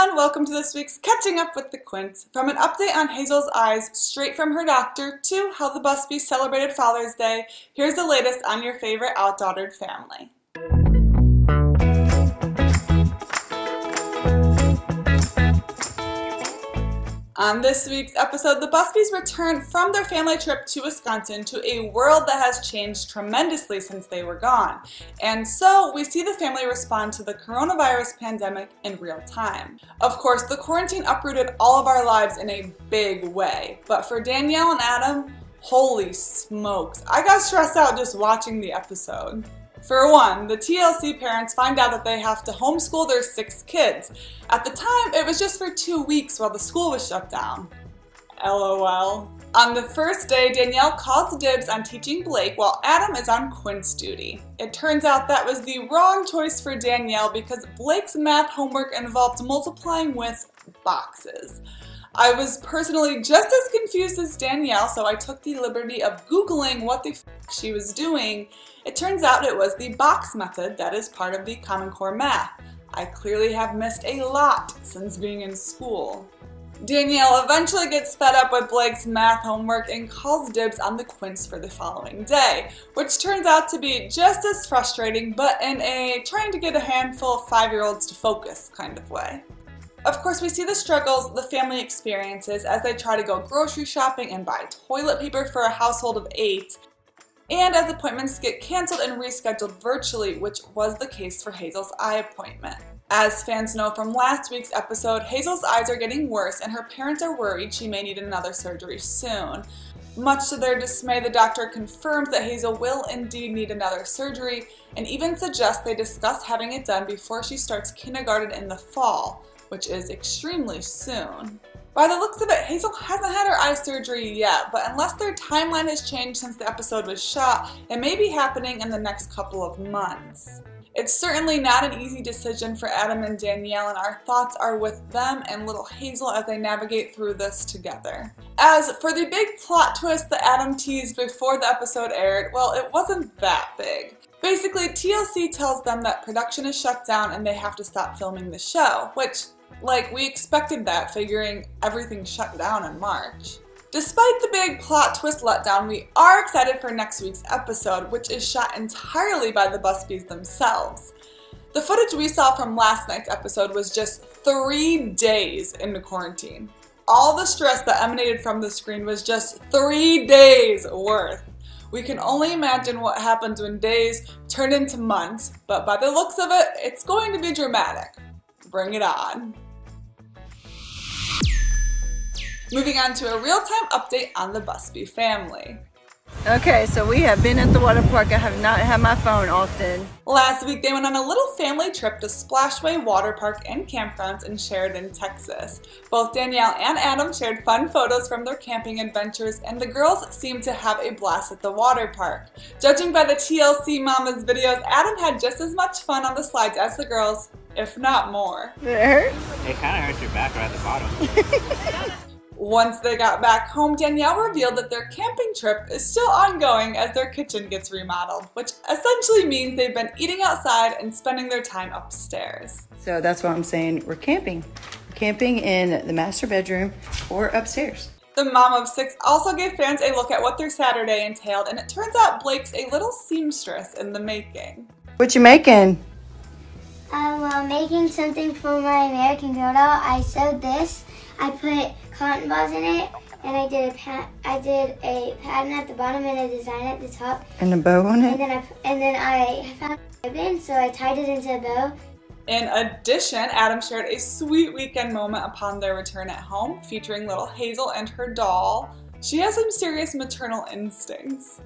everyone, welcome to this week's Catching Up with the Quints. From an update on Hazel's eyes straight from her doctor to how the Busbys celebrated Father's Day, here's the latest on your favorite OutDaughtered family. On this week's episode, the Busbys return from their family trip to Wisconsin to a world that has changed tremendously since they were gone. And so we see the family respond to the coronavirus pandemic in real time. Of course, the quarantine uprooted all of our lives in a big way. But for Danielle and Adam, holy smokes, I got stressed out just watching the episode. For one, the TLC parents find out that they have to homeschool their 6 kids. At the time, it was just for 2 weeks while the school was shut down. LOL. On the first day, Danielle calls dibs on teaching Blake while Adam is on Quints duty. It turns out that was the wrong choice for Danielle because Blake's math homework involved multiplying with boxes. I was personally just as confused as Danielle, so I took the liberty of Googling what the f she was doing. It turns out it was the box method that is part of the Common Core math. I clearly have missed a lot since being in school. Danielle eventually gets fed up with Blake's math homework and calls dibs on the Quints for the following day, which turns out to be just as frustrating, but in a trying to get a handful of 5-year-olds to focus kind of way. Of course, we see the struggles the family experiences as they try to go grocery shopping and buy toilet paper for a household of 8, and as appointments get canceled and rescheduled virtually, which was the case for Hazel's eye appointment. As fans know from last week's episode, Hazel's eyes are getting worse and her parents are worried she may need another surgery soon. Much to their dismay, the doctor confirms that Hazel will indeed need another surgery and even suggests they discuss having it done before she starts kindergarten in the fall, which is extremely soon. By the looks of it, Hazel hasn't had her eye surgery yet, but unless their timeline has changed since the episode was shot, it may be happening in the next couple of months. It's certainly not an easy decision for Adam and Danielle, and our thoughts are with them and little Hazel as they navigate through this together. As for the big plot twist that Adam teased before the episode aired, well, it wasn't that big. Basically, TLC tells them that production is shut down and they have to stop filming the show, which, we expected that, figuring everything shut down in March. Despite the big plot twist letdown, we are excited for next week's episode, which is shot entirely by the Busbys themselves. The footage we saw from last night's episode was just 3 days into quarantine. All the stress that emanated from the screen was just 3 days worth. We can only imagine what happens when days turn into months, but by the looks of it, it's going to be dramatic. Bring it on. Moving on to a real-time update on the Busby family. Okay, so we have been at the water park. I have not had my phone often. Last week, they went on a little family trip to Splashway Water Park and Campgrounds in Sheridan, Texas. Both Danielle and Adam shared fun photos from their camping adventures, and the girls seemed to have a blast at the water park. Judging by the TLC Mama's videos, Adam had just as much fun on the slides as the girls, if not more. Did it hurt? It kind of hurts your back right at the bottom. Once they got back home, Danielle revealed that their camping trip is still ongoing as their kitchen gets remodeled, which essentially means they've been eating outside and spending their time upstairs. So that's what I'm saying. We're camping. We're camping in the master bedroom or upstairs. The mom of 6 also gave fans a look at what their Saturday entailed, and it turns out Blake's a little seamstress in the making. What you making? I'm making something for my American Girl doll. I sewed this. I put cotton balls in it, and I did a pattern at the bottom and a design at the top. And a bow on it? And then I found a ribbon, so I tied it into a bow. In addition, Adam shared a sweet weekend moment upon their return at home, featuring little Hazel and her doll. She has some serious maternal instincts.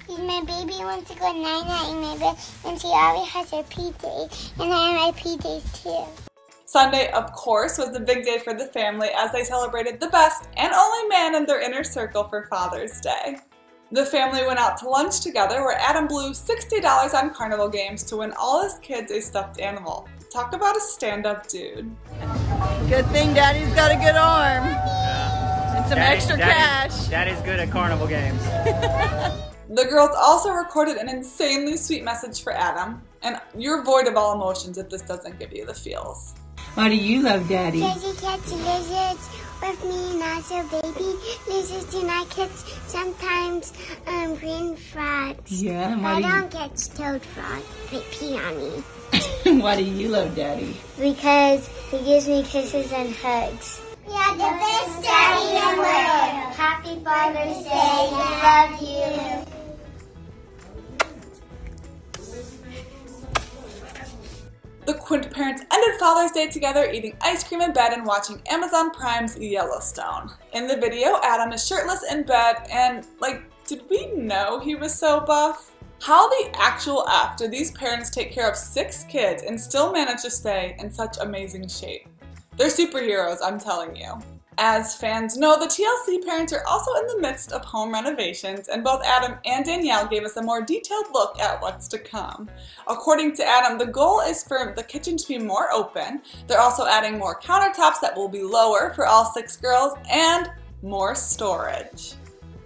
My baby wants to go night-night in my bed, and she already has her PJs, and I have my PJs too. Sunday, of course, was the big day for the family as they celebrated the best and only man in their inner circle for Father's Day. The family went out to lunch together where Adam blew $60 on carnival games to win all his kids a stuffed animal. Talk about a stand-up dude. Good thing Daddy's got a good arm. And some extra cash. Daddy's good at carnival games. The girls also recorded an insanely sweet message for Adam, and you're void of all emotions if this doesn't give you the feels. Why do you love Daddy? Because he catch lizards with me, not so baby. Lizards do not catch sometimes green frogs. Yeah, and I don't catch toad frogs. They pee on me. Why do you love Daddy? Because he gives me kisses and hugs. Yeah, the best daddy in the world. Happy Father's Day. We love you. The Quint parents ended Father's Day together eating ice cream in bed and watching Amazon Prime's Yellowstone. In the video, Adam is shirtless in bed and, did we know he was so buff? How the actual F did these parents take care of 6 kids and still manage to stay in such amazing shape? They're superheroes, I'm telling you. As fans know, the TLC parents are also in the midst of home renovations, and both Adam and Danielle gave us a more detailed look at what's to come. According to Adam, the goal is for the kitchen to be more open. They're also adding more countertops that will be lower for all 6 girls, and more storage.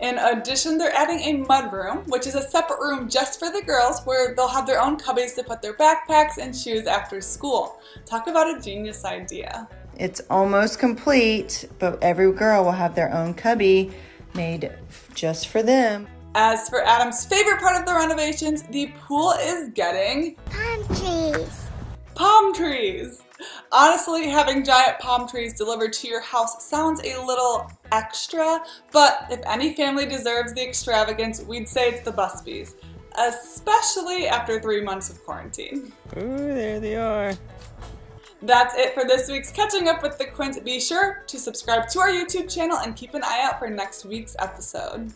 In addition, they're adding a mudroom, which is a separate room just for the girls where they'll have their own cubbies to put their backpacks and shoes after school. Talk about a genius idea. It's almost complete, but every girl will have their own cubby made just for them. As for Adam's favorite part of the renovations, the pool is getting Palm trees. palm trees. Honestly, having giant palm trees delivered to your house sounds a little extra, but if any family deserves the extravagance, we'd say it's the Busbys, especially after 3 months of quarantine. Ooh, there they are. That's it for this week's Catching Up with the Quints. Be sure to subscribe to our YouTube channel and keep an eye out for next week's episode.